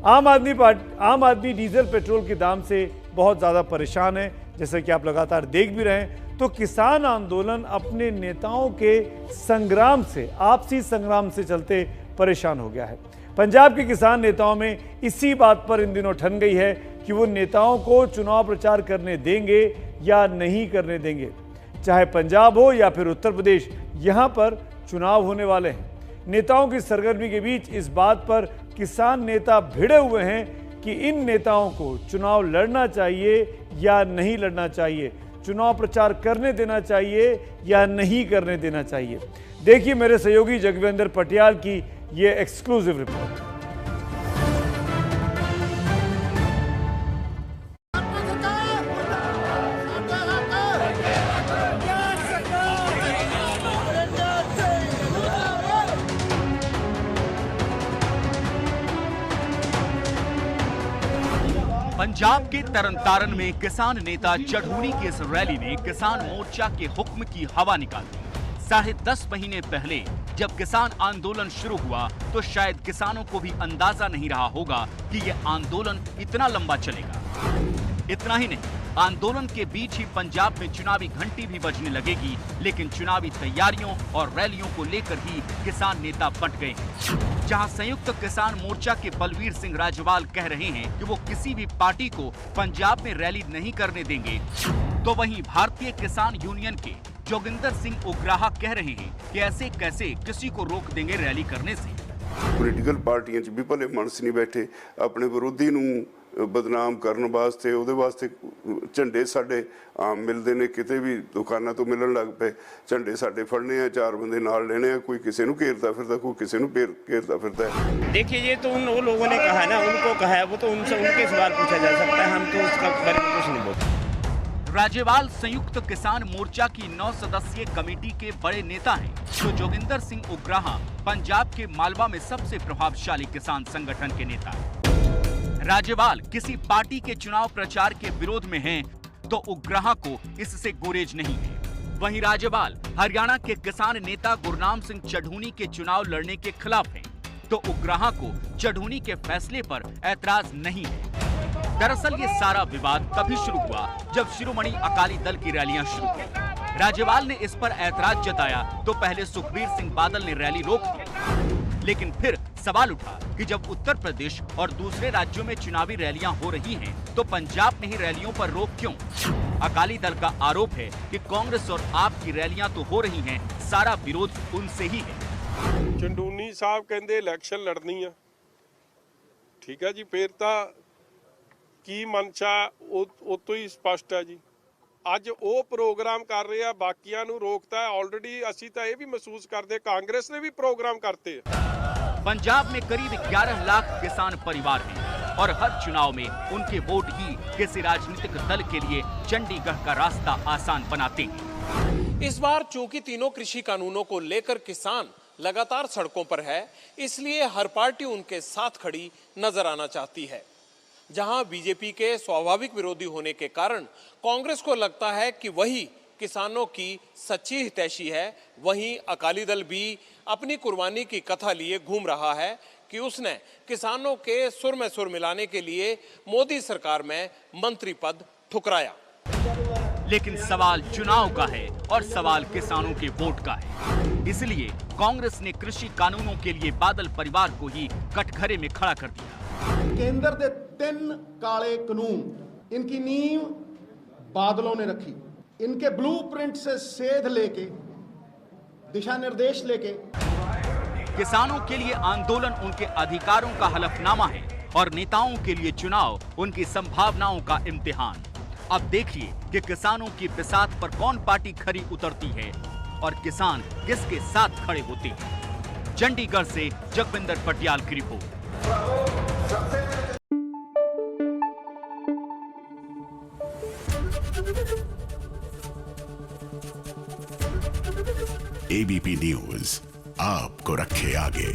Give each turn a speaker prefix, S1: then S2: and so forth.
S1: आम आदमी diesel petrol के दाम से बहुत ज़्यादा परेशान है, जैसे कि आप लगातार देख भी रहे हैं। तो किसान आंदोलन अपने नेताओं के संग्राम से, आपसी संग्राम से चलते परेशान हो गया है। पंजाब के किसान नेताओं में इसी बात पर इन दिनों ठन गई है कि वो नेताओं को चुनाव प्रचार करने देंगे या नहीं करने देंगे। चाहे पंजाब हो या फिर उत्तर प्रदेश, यहाँ पर चुनाव होने वाले हैं। नेताओं की सरगर्मी के बीच इस बात पर किसान नेता भिड़े हुए हैं कि इन नेताओं को चुनाव लड़ना चाहिए या नहीं लड़ना चाहिए, चुनाव प्रचार करने देना चाहिए या नहीं करने देना चाहिए। देखिए मेरे सहयोगी जगविंदर पटियाल की ये एक्सक्लूसिव रिपोर्ट।
S2: पंजाब के तरनतारन में किसान नेता चढ़ूनी की इस रैली ने किसान मोर्चा के हुक्म की हवा निकाल दी। 10.5 महीने पहले जब किसान आंदोलन शुरू हुआ तो शायद किसानों को भी अंदाजा नहीं रहा होगा कि यह आंदोलन इतना लंबा चलेगा। इतना ही नहीं, आंदोलन के बीच ही पंजाब में चुनावी घंटी भी बजने लगेगी, लेकिन चुनावी तैयारियों और रैलियों को लेकर ही किसान नेता बंट गए हैं। जहां संयुक्त किसान मोर्चा के बलवीर सिंह राजवाल कह रहे हैं कि वो किसी भी पार्टी को पंजाब में रैली नहीं करने देंगे, तो वहीं भारतीय किसान यूनियन के जोगिंदर सिंह उग्राहा कह रहे हैं कि ऐसे कैसे किसी को रोक देंगे रैली करने से।
S3: पोलिटिकल पार्टियां च भी भले मानस नहीं बैठे अपने विरोधी नूं बदनाम करने वास्ते, ਉਹਦੇ ਵਾਸਤੇ ਝੰਡੇ ਸਾਡੇ ਆਮ ਮਿਲਦੇ ਨੇ, ਕਿਤੇ ਵੀ ਦੁਕਾਨਾਂ ਤੋਂ ਮਿਲਣ ਲੱਗ ਪਏ। ਝੰਡੇ ਸਾਡੇ ਫੜਨੇ ਆ, 4 ਬੰਦੇ ਨਾਲ ਲੈਣੇ ਆ, ਕੋਈ ਕਿਸੇ ਨੂੰ ਘੇਰਦਾ ਫਿਰਦਾ, ਕੋਈ ਕਿਸੇ ਨੂੰ ਘੇਰਦਾ ਫਿਰਦਾ है।
S4: देखिए ये तो उन लोगों ने कहा ना, उनको कहा है, वो तो उनसे उनके सवाल पूछा जा सकता है, हम तो उसका बारे में कुछ नहीं बोलते।
S2: राज्यपाल संयुक्त किसान मोर्चा की 9 सदस्यीय कमेटी के बड़े नेता हैं, तो जोगिंदर सिंह उग्राहा पंजाब के मालवा में सबसे प्रभावशाली किसान संगठन के नेता हैं। राज्यपाल किसी पार्टी के चुनाव प्रचार के विरोध में हैं, तो उग्राहा को इससे गुरेज नहीं है। वहीं राज्यपाल हरियाणा के किसान नेता गुरनाम सिंह चढ़ूनी के चुनाव लड़ने के खिलाफ हैं, तो उग्राहा को चढ़ूनी के फैसले पर ऐतराज नहीं है। दरअसल ये सारा विवाद तभी शुरू हुआ जब शिरोमणि अकाली दल की रैलियां शुरू हुई। राज्यपाल ने इस पर ऐतराज जताया तो पहले सुखबीर सिंह बादल ने रैली रोक दी, लेकिन फिर सवाल उठा कि जब उत्तर प्रदेश और दूसरे राज्यों में चुनावी रैलियां हो रही हैं, तो पंजाब में ही रैलियों पर रोक क्यों? अकाली दल का आरोप है कि कांग्रेस और आप की रैलियां तो हो रही हैं, सारा विरोध उनसे ही है।
S5: चंडूनी साहब कहते इलैक्शन लड़नी है, ठीक है जी, फिर तो की मंशा ਉਹ ਤੋਂ ਹੀ ਸਪਸ਼ਟ ਹੈ ਜੀ। ਅੱਜ ਉਹ ਪ੍ਰੋਗਰਾਮ ਕਰ ਰਹੇ ਆ, ਬਾਕੀਆਂ ਨੂੰ ਰੋਕਤਾ ਹੈ। ਆਲਰੇਡੀ ਅਸੀਂ ਤਾਂ ਇਹ ਵੀ ਮਹਿਸੂਸ ਕਰਦੇ, ਕਾਂਗਰਸ ने भी प्रोग्राम करते हैं।
S2: पंजाब में करीब 11 लाख किसान परिवार हैं और हर चुनाव में उनके वोट ही किसी राजनीतिक दल के लिए चंडीगढ़ का रास्ता आसान बनाते हैं।
S6: इस बार चूंकि तीनों कृषि कानूनों को लेकर किसान लगातार सड़कों पर है, इसलिए हर पार्टी उनके साथ खड़ी नजर आना चाहती है। जहां बीजेपी के स्वाभाविक विरोधी होने के कारण कांग्रेस को लगता है कि वही किसानों की सच्ची हितैषी है, वहीं अकाली दल भी अपनी कुर्बानी की कथा लिए घूम रहा है कि उसने किसानों के सुर में सुर मिलाने के लिए मोदी सरकार में मंत्री पद ठुकराया।
S2: लेकिन सवाल चुनाव का है और सवाल किसानों के वोट का है, इसलिए कांग्रेस ने कृषि कानूनों के लिए बादल परिवार को ही कटघरे में खड़ा कर दिया।
S7: केंद्र के 3 काले कानून, इनकी नींव बादलों ने रखी। इनके ब्लूप्रिंट से सेध लेके, दिशा निर्देश लेके,
S2: किसानों के लिए आंदोलन उनके अधिकारों का हलफनामा है और नेताओं के लिए चुनाव उनकी संभावनाओं का इम्तिहान। अब देखिए कि किसानों की बिसात पर कौन पार्टी खरी उतरती है और किसान किसके साथ खड़े होते हैं। चंडीगढ़ से जगविंदर पटियाल की रिपोर्ट।
S8: एबीपी न्यूज आपको रखे आगे।